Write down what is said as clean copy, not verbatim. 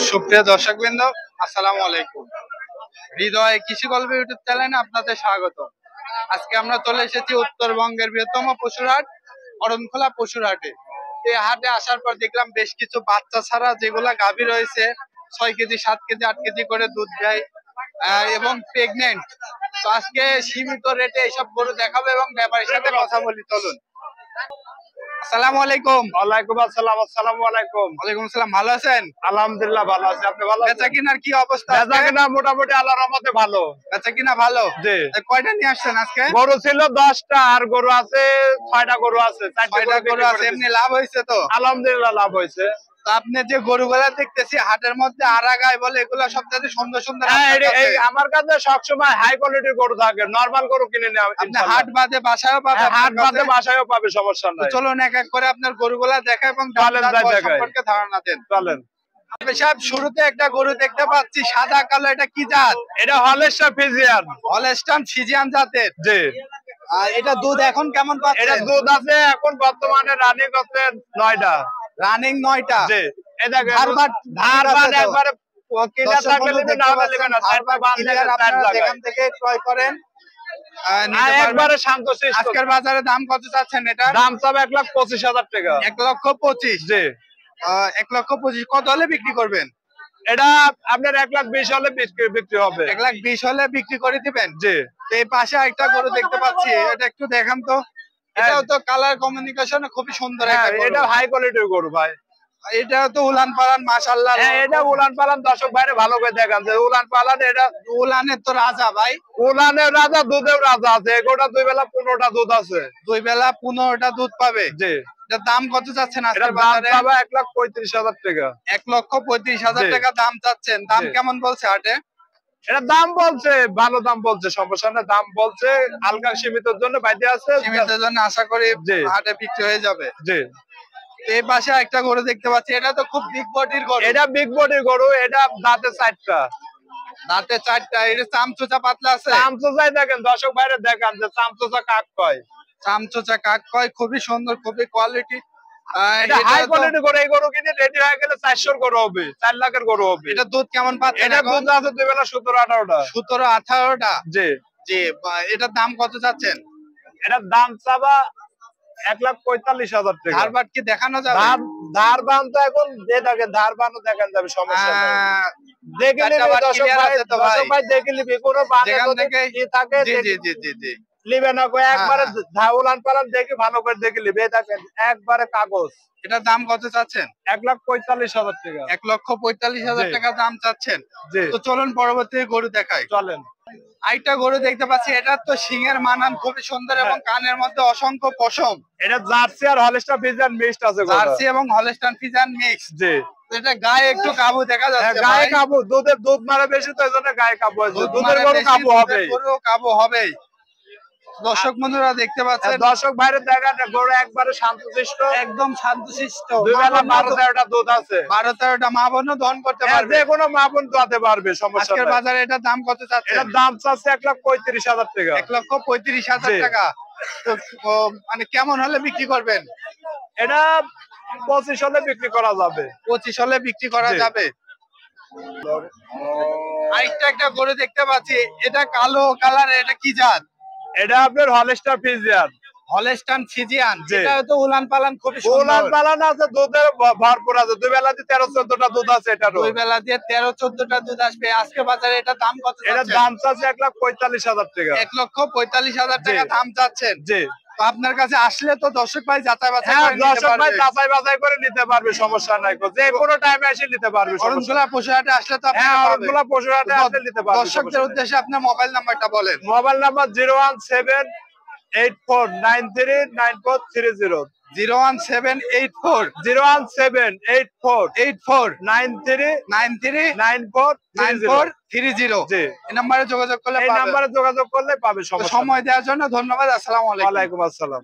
সুপ্রিয় দর্শকবৃন্দ, আসসালামু আলাইকুম। হৃদয় কৃষি গল্প ইউটিউব চ্যানেলে আপনাদের স্বাগত। আজকে আমরা চলে এসেছি উত্তরবঙ্গের বৃহত্তম পশুর হাট অরণখোলা পশুর হাটে। এই হাটে আসার পর দেখলাম বেশ কিছু বাচ্চা ছাড়া যেগুলা গাভী রয়েছে 6 কেজি 7 কেজি 8 কেজি করে দুধ দেয় এবং প্রেগনেন্ট। তো আজকে সীমিত রেটে এইসব গরু দেখাবো এবং ব্যাপারীর সাথে কথা বলি, চলুন। আসসালামু আলাইকুম। ওয়ালাইকুম আসসালাম। আসসালামু আলাইকুম। ওয়ালাইকুম আসসালাম, ভালো আছেন? আলহামদুলিল্লাহ ভালো আছি। আপনি ভালো আছেন? বেচা কিনার কি অবস্থা? বেচা কিনা মোটামুটি আল্লাহর রহমতে ভালো। বেচা কিনা ভালো? জি। কয়টা নিয়ে আসছেন আজকে? গরু ছিল 10টা, আর গরু আছে 6টা গরু আছে। 4টা গরু আছে। এমনি লাভ হয়েছে তো? আলহামদুলিল্লাহ লাভ হয়েছে। তো আপনি যে গরুগুলা দেখতেছি হাটের মধ্যে আরাগায় বলে, এগুলা সবচেয়ে সুন্দর সুন্দর। আমার কাছে সবসময় হাই কোয়ালিটির গরু থাকে, নরমাল গরু কিনে নেওয়া। আপনি হাট বাদে বাসায়ও পাবেন? হাট বাদে বাসায়ও পাবে, সমস্যা নাই। চলুন এক এক করে আপনার গরুগুলা দেখা এবং সম্পর্কে ধারণা দেন। চলেন। সাহেব, শুরুতে একটা গরু দেখতে পাচ্ছি সাদা কালো, এটা কি জাত? এটা হলস্টাইন ফ্রিজিয়ান। হলস্টাইন ফ্রিজিয়ান জাতের? জি। আর এটা দুধ এখন কেমন পাচ্ছেন? এটা দুধ আছে এখন বর্তমানে রানিং হচ্ছে 9টা। রানিং 9টা? জি। এটা ধারবাট একবারে কিনা থাকলে নেবেন, না হলে নেবেন না। আপনারা যেখান থেকে ক্রয় করেন একবারে শান্তশিষ্ট। আজকের বাজারে দাম কত চাচ্ছেন এটা? দাম চাবে 1,25,000 টাকা। 1,25,000? জি। 1,25,000 কত হলে বিক্রি করবেন? এটা আপনার 1,20,000 হলে বিক্রি হবে। 1,20,000 হলে বিক্রি করে দিবেন? জি। এই পাশে একটা গরু দেখতে পাচ্ছি, এটা একটু দেখান তো। এটাও তো কালার কমিউনিকেশন খুবই সুন্দর। এটা হাই কোয়ালিটির গরু ভাই। এটাও তো উলান পালান মাশাআল্লাহ। এটা উলান পালান দর্শক ভাইরে ভালো করে দেখান যে উলান পালান। এটা উলানের তো রাজা ভাই। উলানের রাজা, দুধের রাজা আছে। এগোটা 2 বেলা 15টা দুধ আছে। 2 বেলা 15টা দুধ পাবে? জি। এটার দাম কত চাচ্ছেন আজকের বাজারে? 1,35,000 টাকা। 1,35,000 টাকা দাম চাচ্ছেন। দাম কেমন বলছে হাটে? এটা দাম বলছে, ভালো দাম বলছে, সমস্যা না। দাম বলছে হালকা সীমিতের জন্য বাইরে আছে। সীমিতের জন্য আশা করি হাটে বিক্রি হয়ে যাবে। জি। এই পাশে একটা গরু দেখতে পাচ্ছি, এটা তো খুব বিগ বডির গরু। এটা বিগ বডির গরু। এটা দাঁতে 4টা। দাঁতে 4টা। এটা চামচোচা পাতলা আছে? চামচোচাই দেখেন, দর্শক বাইরে দেখান যে চামচোচা কাক কয়। চামচোচা কাক কয়, খুবই সুন্দর, খুবই কোয়ালিটি। এটা হাই কোয়ালিটি গরু। এই গরু কিনে রেডি হয়ে গেলে 400 গরু হবে, 4 লাখের গরু হবে। এটা দুধ কেমন পাচ্ছেন? এটা দুধ আছে 2 বেলা 17-18টা। 17-18টা? জি। জি। এটার দাম কত চাচ্ছেন? এটার দাম চাবা 1,45,000 টাকা। ধারবাট কি দেখানো যাবে? ধারবান তো এখন থাকে, ধারবানও দেখান যাবে, সমস্যা নাই। দেখে নিবি দর্শক ভাই, দেখে নিবি কোনো বানে থেকে কি থাকে। জি জি জি জি জি। লিবে না কই, একবারে উলান পালান দেখে ভালো করে দেখে নিবি। দেখেন একবারে কাগজ। এটার দাম কত চাচ্ছেন? 1,45,000 টাকা। 1,45,000 টাকা দাম চাচ্ছেন? জি। তো চলুন পরবর্তী গরু দেখাই। চলেন। আরেকটা গরু দেখতে পাচ্ছি, এটা তো সিংহের মানান খুবই সুন্দর এবং কানের মধ্যে অসংখ্য পশম। এটা জার্সি আর হলস্টাইন ফ্রিজিয়ান মিক্সড আছে। জার্সি এবং হলস্টাইন ফ্রিজিয়ান মিক্স? জি। এটা গায়ে একটু কাবু দেখা যাচ্ছে। গায়ে কাবু, দুধ মারে বেশি তো এইজন্য গায়ে কাবু আছে। দুধের গরু কাবু হবে। গরু কাবু হবেই। দর্শক বন্ধুরা দেখতে পাচ্ছেন, দর্শক বাইরে দেখেন গরু একবারে শান্তশিষ্ট, একদম শান্তশিষ্ট। 2 বেলা 12-13টা দুধ আছে। 12-13টা মা বোনও দহন করতে পারবে। যে কোনো মা বোন দোয়াতে পারবে, সমস্যা নাই। আজকের বাজারে এটার দাম কত চাচ্ছেন? এটার দাম চাচ্ছে 1,35,000 টাকা। 1,35,000 টাকা। তো মানে কেমন হলে বিক্রি করবেন? এটা 25 হলে বিক্রি করা যাবে। 25 হলে বিক্রি করা যাবে। আরেকটা একটা গরু দেখতে পাচ্ছি, এটা কালো কালার, এটা কি জাত? এটা আপনার হলস্টাইন ফ্রিজিয়ান। Holstein Friesian? এটা তো উলান পালান খুবই সুন্দর। উলান পালান আছে, দুধের ভরপুর আছে। 2 বেলা দিয়ে 13-14টা দুধ আছে। এটা 2 বেলা দিয়ে 13-14টা দুধ আসবে। আজকে বাজারে এটা দাম কত? এটা দাম চাচ্ছে 1,45,000 টাকা। 1,45,000 টাকা দাম চাচ্ছেন? জি। আপনার কাছে আসলে তো দর্শক ভাই যাচাই বাছাই করে নিতে পারবে। দর্শক ভাই যাচাই বাছাই করে নিতে পারবে, সমস্যা নাই। যে কোনো টাইমে এসে নিতে পারবে। অরণখোলা পশু হাটে আসলে তো আপনি অরণখোলা পশু হাটে আসলে নিতে পারবে। দর্শকদের উদ্দেশ্যে আপনার মোবাইল নাম্বারটা বলেন। Mobile number 01784939430। 01784939430। জি। এই নম্বরে যোগাযোগ করলে পাবে। সময় দেওয়ার জন্য ধন্যবাদ। আসসালামু আলাইকুম। ওয়ালাইকুম আসসালাম।